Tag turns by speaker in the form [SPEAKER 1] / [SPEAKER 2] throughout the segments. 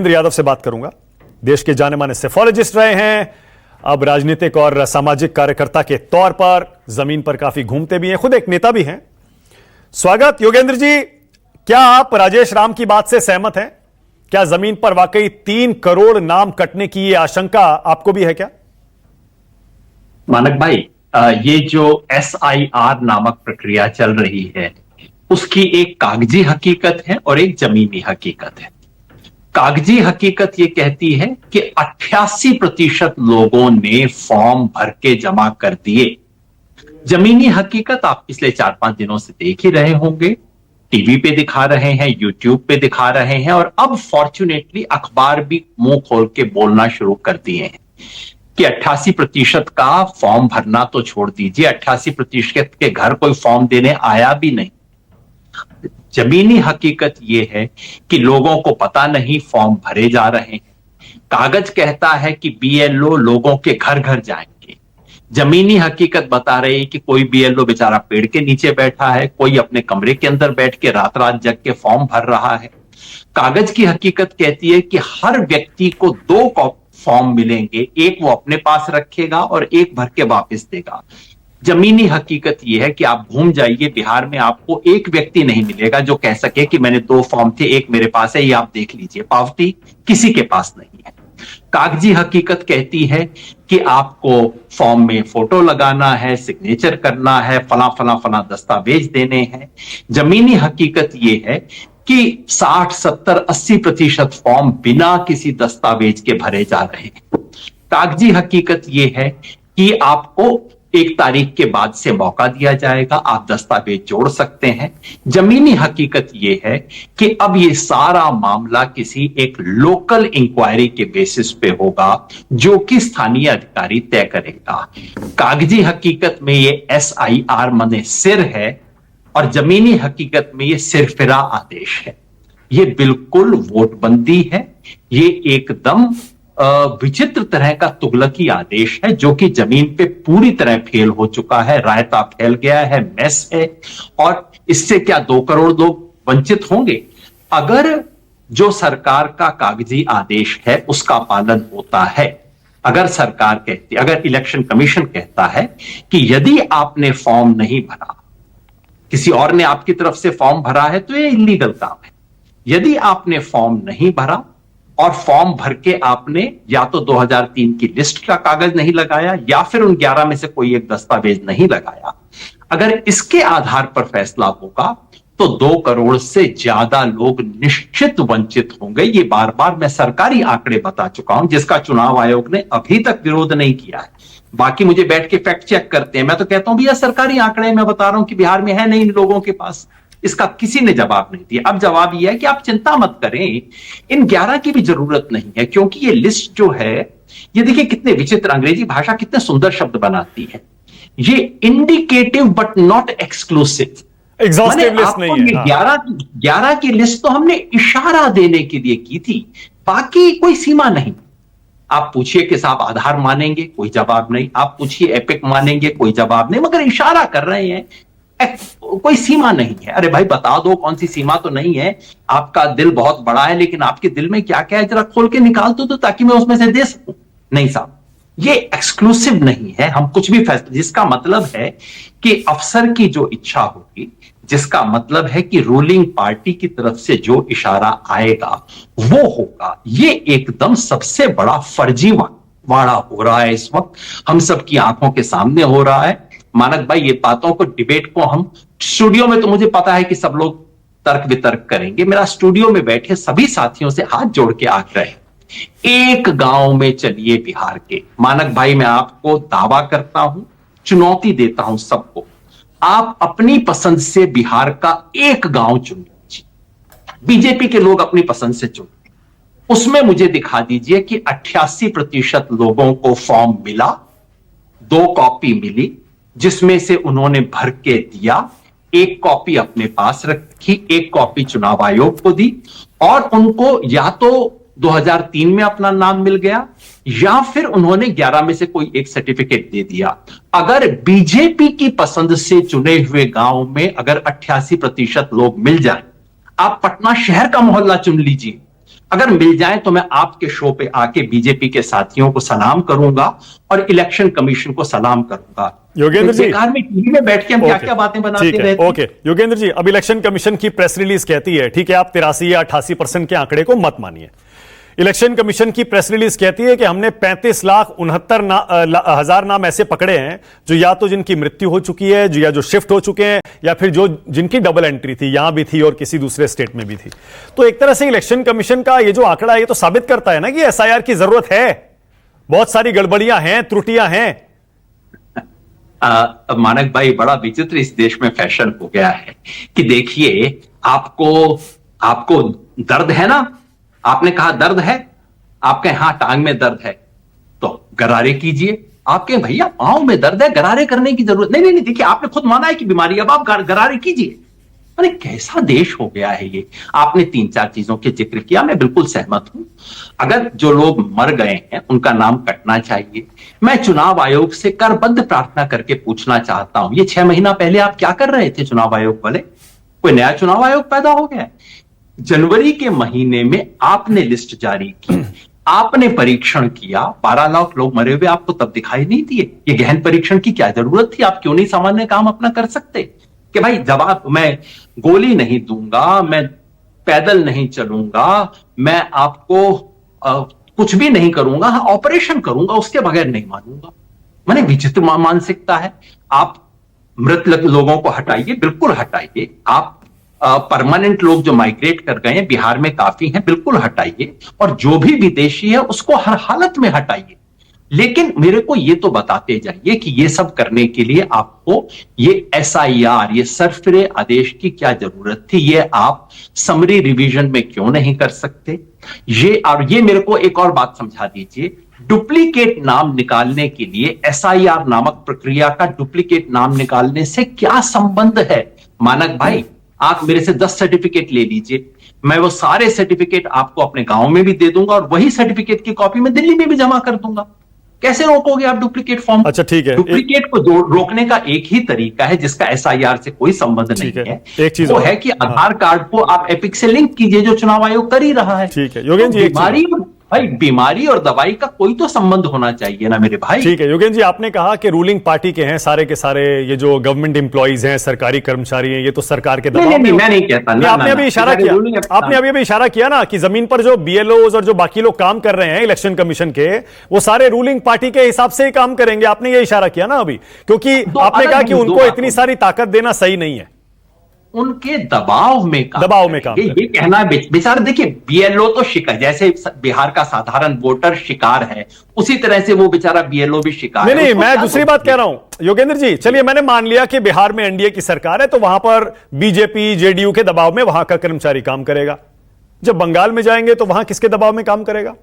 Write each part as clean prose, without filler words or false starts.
[SPEAKER 1] योगेंद्र यादव से बात करूंगा। देश के जाने माने सेफोलॉजिस्ट रहे हैं, अब राजनीतिक और सामाजिक कार्यकर्ता के तौर पर जमीन पर काफी घूमते भी हैं, खुद एक नेता भी हैं। स्वागत योगेंद्र जी। क्या आप राजेश राम की बात से सहमत हैं? क्या जमीन पर वाकई 3 करोड़ नाम कटने की ये आशंका आपको भी है क्या?
[SPEAKER 2] मानक भाई, ये जो SIR नामक प्रक्रिया चल रही है उसकी एक कागजी हकीकत है और एक जमीनी हकीकत है। कागजी हकीकत ये कहती है कि 88% लोगों ने फॉर्म भर के जमा कर दिए। जमीनी हकीकत आप पिछले 4-5 दिनों से देख ही रहे होंगे, टीवी पे दिखा रहे हैं, यूट्यूब पे दिखा रहे हैं और अब फॉर्चुनेटली अखबार भी मुंह खोल के बोलना शुरू कर दिए हैं कि 88% का फॉर्म भरना तो छोड़ दीजिए, 88% के घर कोई फॉर्म देने आया भी नहीं। जमीनी हकीकत यह है कि लोगों को पता नहीं फॉर्म भरे जा रहे हैं। कागज कहता है कि BLO लोगों के घर घर जाएंगे। जमीनी हकीकत बता रही है कि कोई BLO बेचारा पेड़ के नीचे बैठा है, कोई अपने कमरे के अंदर बैठ के रात रात जग के फॉर्म भर रहा है। कागज की हकीकत कहती है कि हर व्यक्ति को 2 फॉर्म मिलेंगे, एक वो अपने पास रखेगा और एक भर के वापस देगा। जमीनी हकीकत यह है कि आप घूम जाइए बिहार में, आपको एक व्यक्ति नहीं मिलेगा जो कह सके कि मैंने 2 फॉर्म थे, एक मेरे पास है, ये आप देख लीजिए। पावती किसी के पास नहीं है। कागजी हकीकत कहती है कि आपको फॉर्म में फोटो लगाना है, सिग्नेचर करना है, फला फला फला दस्तावेज देने हैं। जमीनी हकीकत यह है कि 60, 70, 80% फॉर्म बिना किसी दस्तावेज के भरे जा रहे हैं। कागजी हकीकत यह है कि आपको 1 तारीख के बाद से मौका दिया जाएगा, आप दस्तावेज जोड़ सकते हैं। जमीनी हकीकत यह है कि अब यह सारा मामला किसी एक लोकल इंक्वायरी के बेसिस पे होगा जो कि स्थानीय अधिकारी तय करेगा। कागजी हकीकत में यह SIR माने सिर है और जमीनी हकीकत में यह सिरफिरा आदेश है। यह बिल्कुल वोटबंदी है। यह एकदम विचित्र तरह का तुगलकी आदेश है जो कि जमीन पे पूरी तरह फेल हो चुका है। रायता फैल गया है, मेस है। और इससे क्या 2 करोड़ लोग वंचित होंगे? अगर जो सरकार का कागजी आदेश है उसका पालन होता है, अगर सरकार कहती, अगर इलेक्शन कमीशन कहता है कि यदि आपने फॉर्म नहीं भरा, किसी और ने आपकी तरफ से फॉर्म भरा है तो यह इलीगल काम है। यदि आपने फॉर्म नहीं भरा और फॉर्म भर के आपने या तो 2003 की लिस्ट का कागज नहीं लगाया या फिर उन 11 में से कोई एक दस्तावेज नहीं लगाया, अगर इसके आधार पर फैसला होगा तो 2 करोड़ से ज्यादा लोग निश्चित वंचित होंगे। ये बार बार मैं सरकारी आंकड़े बता चुका हूं जिसका चुनाव आयोग ने अभी तक विरोध नहीं किया है। बाकी मुझे बैठ के फैक्ट चेक करते हैं, मैं तो कहता हूं भैया सरकारी आंकड़े मैं बता रहा हूं कि बिहार में है नहीं इन लोगों के पास। इसका किसी ने जवाब नहीं दिया। अब जवाब यह है कि आप चिंता मत करें, इन 11 की भी जरूरत नहीं है क्योंकि ये लिस्ट जो है, ये देखिए कितने विचित्र, अंग्रेजी भाषा कितने सुंदर शब्द बनाती है। ये indicative but not exclusive,
[SPEAKER 1] exhaustive list नहीं है।
[SPEAKER 2] 11 की लिस्ट तो हमने इशारा देने के लिए की थी, बाकी कोई सीमा नहीं। आप पूछिए कि साहब आधार मानेंगे, कोई जवाब नहीं। आप पूछिए एपिक मानेंगे, कोई जवाब नहीं। मगर इशारा कर रहे हैं, कोई सीमा नहीं है। अरे भाई बता दो कौन सी सीमा तो नहीं है। आपका दिल बहुत बड़ा है लेकिन आपके दिल में क्या क्या है जरा खोल के निकाल दो तो ताकि मैं उसमें से दे सकूं। नहीं साहब, ये एक्सक्लूसिव नहीं है। हम कुछ भी फैसला, जिसका मतलब है कि अफसर की जो इच्छा होगी, जिसका मतलब है कि रूलिंग पार्टी की तरफ से जो इशारा आएगा वो होगा। ये एकदम सबसे बड़ा फर्जीवाड़ा हो रहा है इस वक्त, हम सबकी आंखों के सामने हो रहा है। मानक भाई, ये बातों को, डिबेट को हम स्टूडियो में, तो मुझे पता है कि सब लोग तर्क वितर्क करेंगे। मेरा स्टूडियो में बैठे सभी साथियों से हाथ जोड़ के आग्रह है, एक गांव में चलिए बिहार के। मानक भाई, मैं आपको दावा करता हूं, चुनौती देता हूं सबको, आप अपनी पसंद से बिहार का एक गांव चुन लीजिए। बीजेपी के लोग अपनी पसंद से चुन, उसमें मुझे दिखा दीजिए कि 88% लोगों को फॉर्म मिला, 2 कॉपी मिली जिसमें से उन्होंने भर के दिया, 1 कॉपी अपने पास रखी, 1 कॉपी चुनाव आयोग को दी और उनको या तो 2003 में अपना नाम मिल गया या फिर उन्होंने 11 में से कोई एक सर्टिफिकेट दे दिया। अगर बीजेपी की पसंद से चुने हुए गांव में अगर 88% लोग मिल जाएं, आप पटना शहर का मोहल्ला चुन लीजिए, अगर मिल जाए तो मैं आपके शो पे आके बीजेपी के साथियों को सलाम करूंगा और इलेक्शन कमीशन को सलाम करूंगा।
[SPEAKER 1] योगेंद्र जी,
[SPEAKER 2] बेकार में टीवी में बैठ के हम क्या क्या बातें बनाते रहते हैं।
[SPEAKER 1] ओके योगेंद्र जी, अब इलेक्शन कमीशन की प्रेस रिलीज कहती है, ठीक है, आप 83 या 88% के आंकड़े को मत मानिए। इलेक्शन कमीशन की प्रेस रिलीज कहती है कि हमने 35,69,000 नाम ऐसे पकड़े हैं जो या तो जिनकी मृत्यु हो चुकी है, या जो शिफ्ट हो चुके हैं, या फिर जो जिनकी डबल एंट्री थी, यहां भी थी और किसी दूसरे स्टेट में भी थी। तो एक तरह से इलेक्शन कमीशन का ये जो आंकड़ा है, ये तो साबित करता है ना कि एसआईआर की जरूरत है, बहुत सारी गड़बड़ियां हैं, त्रुटियां हैं।
[SPEAKER 2] मानक भाई, बड़ा विचित्र इस देश में फैशन हो गया है कि देखिए, आपको दर्द है ना, आपने कहा दर्द है, आपके हां टांग में दर्द है तो गरारे कीजिए। आपके भैया पांव में दर्द है, गरारे करने की जरूरत नहीं। नहीं, देखिए, आपने खुद माना है कि बीमारी, अब आप गरारे कीजिए। अरे कैसा देश हो गया है ये। आपने 3-4 चीजों के जिक्र किया, मैं बिल्कुल सहमत हूं। अगर जो लोग मर गए हैं उनका नाम कटना चाहिए। मैं चुनाव आयोग से करबद्ध प्रार्थना करके पूछना चाहता हूं, ये 6 महीना पहले आप क्या कर रहे थे चुनाव आयोग वाले? कोई नया चुनाव आयोग पैदा हो गया? जनवरी के महीने में आपने लिस्ट जारी की, आपने परीक्षण किया, 12 लाख लोग मरे हुए आपको तब दिखाई नहीं दिए। ये गहन परीक्षण की क्या जरूरत थी? आप क्यों नहीं सामान्य काम अपना कर सकते कि भाई जवाब, मैं गोली नहीं दूंगा, मैं पैदल नहीं चलूंगा, मैं आपको कुछ भी नहीं करूंगा, हाँ ऑपरेशन करूंगा, उसके बगैर नहीं मानूंगा। मैंने विचित्र मानसिकता है। आप मृत लोगों को हटाइए, बिल्कुल हटाइए। आप परमानेंट लोग जो माइग्रेट कर गए हैं, बिहार में काफी हैं, बिल्कुल हटाइए। और जो भी विदेशी है उसको हर हालत में हटाइए। लेकिन मेरे को ये तो बताते जाइए कि ये सब करने के लिए आपको ये एसआईआर, ये सरफिरे आदेश की क्या जरूरत थी? ये आप समरी रिवीजन में क्यों नहीं कर सकते? ये मेरे को एक और बात समझा दीजिए। डुप्लीकेट नाम निकालने के लिए एसआईआर नामक प्रक्रिया का डुप्लीकेट नाम निकालने से क्या संबंध है? मानक भाई, आप मेरे से 10 सर्टिफिकेट ले लीजिए, मैं वो सारे सर्टिफिकेट आपको अपने गांव में भी दे दूंगा और वही सर्टिफिकेट की कॉपी मैं दिल्ली में भी जमा कर दूंगा। कैसे रोकोगे आप डुप्लीकेट फॉर्म?
[SPEAKER 1] अच्छा ठीक है,
[SPEAKER 2] डुप्लीकेट को रोकने का एक ही तरीका है जिसका एसआईआर से कोई संबंध नहीं है।
[SPEAKER 1] एक चीज
[SPEAKER 2] वो है कि आधार कार्ड को आप एपिक से लिंक कीजिए, जो चुनाव आयोग कर ही रहा है।
[SPEAKER 1] ठीक है योगेंद्र जी,
[SPEAKER 2] बीमारी और दवाई का कोई तो संबंध होना चाहिए ना मेरे भाई।
[SPEAKER 1] ठीक है योगेंद्र जी, आपने कहा कि रूलिंग पार्टी के हैं सारे के सारे, ये जो गवर्नमेंट एम्प्लॉइज हैं, सरकारी कर्मचारी हैं, ये तो सरकार के दबाव में।
[SPEAKER 2] मैं नहीं कहता।
[SPEAKER 1] आपने अभी इशारा किया, आपने अभी इशारा किया ना कि जमीन पर जो बीएलओज और जो बाकी लोग काम कर रहे हैं इलेक्शन कमीशन के, वो सारे रूलिंग पार्टी के हिसाब से ही काम करेंगे। आपने ये इशारा किया ना अभी, क्योंकि आपने कहा कि उनको इतनी सारी ताकत देना सही नहीं है,
[SPEAKER 2] उनके दबाव में काम ये कहना बेचारा। देखिए, बीएलओ तो शिकार, जैसे बिहार का साधारण वोटर शिकार है, उसी तरह से वो बेचारा बीएलओ भी शिकार है।
[SPEAKER 1] नहीं, मैं दूसरी बात कह रहा हूं योगेंद्र जी। चलिए, मैंने मान लिया कि बिहार में एनडीए की सरकार है तो वहां पर बीजेपी जेडीयू के दबाव में वहां का कर्मचारी काम करेगा। जब बंगाल में जाएंगे तो वहां किसके दबाव में काम करेगा?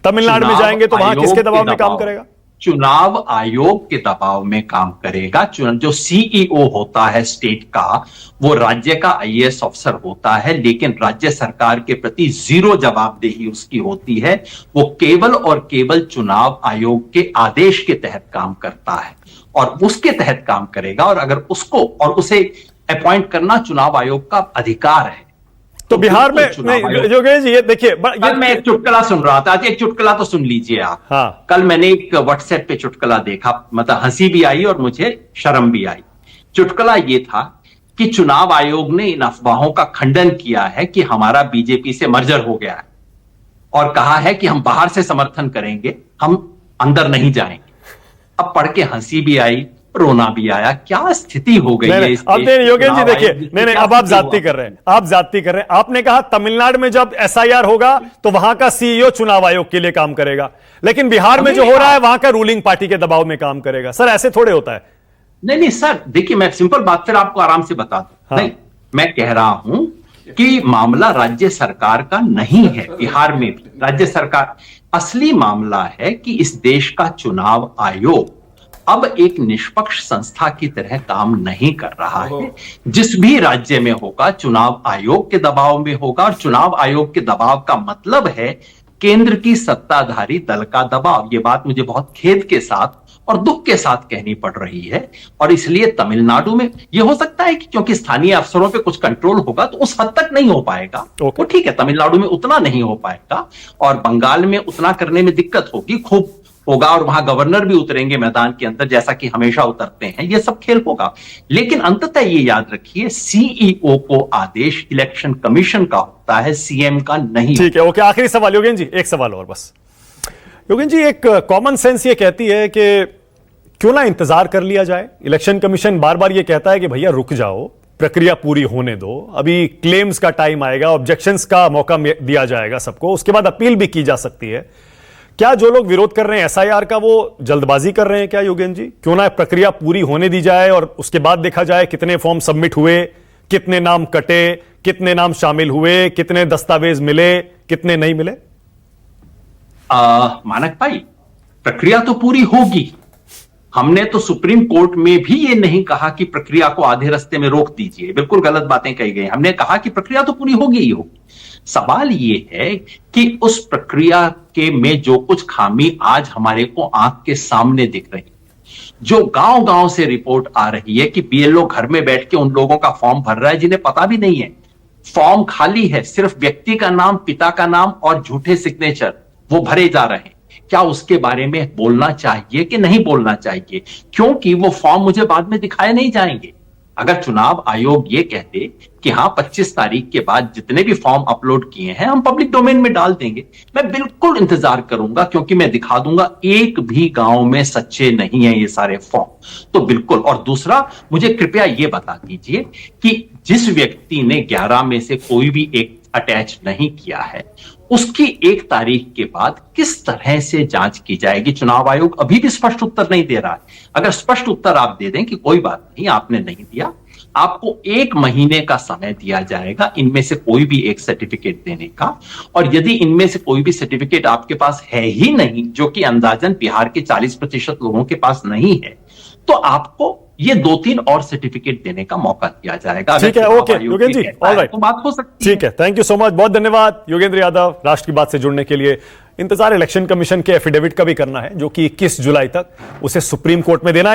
[SPEAKER 1] तमिलनाडु में जाएंगे तो वहां किसके दबाव में काम करेगा?
[SPEAKER 2] चुनाव आयोग के दबाव में काम करेगा। जो सीईओ होता है स्टेट का, वो राज्य का आईएएस अफसर होता है, लेकिन राज्य सरकार के प्रति जीरो जवाबदेही उसकी होती है। वो केवल और केवल चुनाव आयोग के आदेश के तहत काम करता है और उसके तहत काम करेगा। और अगर उसको और उसे अपॉइंट करना चुनाव आयोग का अधिकार है।
[SPEAKER 1] तो बिहार में नहीं योगेश जी, ये देखिए,
[SPEAKER 2] मैं एक चुटकुला सुन रहा था, एक चुटकुला तो सुन लीजिए आप।
[SPEAKER 1] हाँ।
[SPEAKER 2] कल मैंने एक व्हाट्सएप पे चुटकुला देखा, मतलब हंसी भी आई और मुझे शर्म भी आई। चुटकुला ये था कि चुनाव आयोग ने इन अफवाहों का खंडन किया है कि हमारा बीजेपी से मर्जर हो गया है और कहा है कि हम बाहर से समर्थन करेंगे, हम अंदर नहीं जाएंगे। अब पढ़ के हंसी भी आई, रोना भी आया। क्या स्थिति हो गई है?
[SPEAKER 1] अब योगेश जी देखिए, नहीं, अब आप जाती कर रहे हैं, आप जाती कर रहे हैं। आपने कहा तमिलनाडु में जब एसआईआर होगा तो वहां का सीईओ चुनाव आयोग के लिए काम करेगा, लेकिन बिहार में जो हो रहा है वहां का रूलिंग पार्टी के दबाव में काम करेगा। सर, ऐसे थोड़े होता है।
[SPEAKER 2] नहीं सर, देखिए, मैं सिंपल बात फिर आपको आराम से बता दूं।
[SPEAKER 1] हाँ।
[SPEAKER 2] नहीं, मैं कह रहा हूं कि मामला राज्य सरकार का नहीं है। बिहार में भी राज्य सरकार, असली मामला है कि इस देश का चुनाव आयोग अब एक निष्पक्ष संस्था की तरह काम नहीं कर रहा है। जिस भी राज्य में होगा चुनाव आयोग के दबाव में होगा, और चुनाव आयोग के दबाव का मतलब है केंद्र की सत्ताधारी दल का दबाव। यह बात मुझे बहुत खेद के साथ और दुख के साथ कहनी पड़ रही है। और इसलिए तमिलनाडु में यह हो सकता है कि क्योंकि स्थानीय अफसरों पे कुछ कंट्रोल होगा तो उस हद तक नहीं हो पाएगा।
[SPEAKER 1] Okay.
[SPEAKER 2] वो ठीक है, तमिलनाडु में उतना नहीं हो पाएगा और बंगाल में उतना करने में दिक्कत होगी, खूब होगा, और वहां गवर्नर भी उतरेंगे मैदान के अंदर जैसा कि हमेशा उतरते हैं, ये सब खेल होगा। लेकिन अंततः ये याद रखिए, सीईओ को आदेश इलेक्शन कमीशन का होता है, सीएम का नहीं।
[SPEAKER 1] ठीक है, ओके, आखिरी सवाल योगेंद्र जी, एक सवाल और बस। योगेंद्र जी, एक कॉमन सेंस ये कहती है कि क्यों ना इंतजार कर लिया जाए। इलेक्शन कमीशन बार बार ये कहता है कि भैया रुक जाओ, प्रक्रिया पूरी होने दो, अभी क्लेम्स का टाइम आएगा, ऑब्जेक्शंस का मौका दिया जाएगा सबको, उसके बाद अपील भी की जा सकती है। क्या जो लोग विरोध कर रहे हैं एसआईआर का, वो जल्दबाजी कर रहे हैं क्या योगेंद्र जी? क्यों ना प्रक्रिया पूरी होने दी जाए और उसके बाद देखा जाए कितने फॉर्म सबमिट हुए, कितने नाम कटे, कितने नाम शामिल हुए, कितने दस्तावेज मिले, कितने नहीं मिले?
[SPEAKER 2] मानक भाई, प्रक्रिया तो पूरी होगी। हमने तो सुप्रीम कोर्ट में भी ये नहीं कहा कि प्रक्रिया को आधे रास्ते में रोक दीजिए, बिल्कुल गलत बातें कही गई। हमने कहा कि प्रक्रिया तो पूरी होगी ही होगी। सवाल ये है कि उस प्रक्रिया के में जो कुछ खामी आज हमारे को आंख के सामने दिख रही, जो गांव गांव से रिपोर्ट आ रही है कि बीएलओ घर में बैठ के उन लोगों का फॉर्म भर रहा है जिन्हें पता भी नहीं है, फॉर्म खाली है, सिर्फ व्यक्ति का नाम, पिता का नाम और झूठे सिग्नेचर वो भरे जा रहे हैं। क्या उसके बारे में बोलना चाहिए कि नहीं बोलना चाहिए? क्योंकि वो फॉर्म मुझे बाद में दिखाए नहीं जाएंगे। अगर चुनाव आयोग ये कहते कि हाँ 25 तारीख के बाद जितने भी फॉर्म अपलोड किए हैं हम पब्लिक डोमेन में डाल देंगे, मैं बिल्कुल इंतजार करूंगा, क्योंकि मैं दिखा दूंगा एक भी गांव में सच्चे नहीं है ये सारे फॉर्म। तो बिल्कुल। और दूसरा, मुझे कृपया ये बता दीजिए कि जिस व्यक्ति ने 11 में से कोई भी एक अटैच नहीं किया है, उसकी 1 तारीख के बाद किस तरह से जांच की जाएगी? चुनाव आयोग अभी भी स्पष्ट उत्तर नहीं दे रहा है। अगर स्पष्ट उत्तर आप दे दें कि कोई बात नहीं, आपने नहीं दिया, आपको 1 महीने का समय दिया जाएगा इनमें से कोई भी एक सर्टिफिकेट देने का। और यदि इनमें से कोई भी सर्टिफिकेट आपके पास है ही नहीं, जो कि अंदाजन बिहार के 40% लोगों के पास नहीं है, तो आपको ये 2-3 और सर्टिफिकेट देने का मौका दिया जाएगा।
[SPEAKER 1] ठीक है, ओके योगेंद्र जी, ऑलराइट,
[SPEAKER 2] तो बात हो सकती है।
[SPEAKER 1] ठीक है, थैंक यू सो मच, बहुत धन्यवाद योगेंद्र यादव राष्ट्र की बात से जुड़ने के लिए। इंतजार इलेक्शन कमीशन के एफिडेविट का भी करना है, जो कि 21 जुलाई तक उसे सुप्रीम कोर्ट में देना है।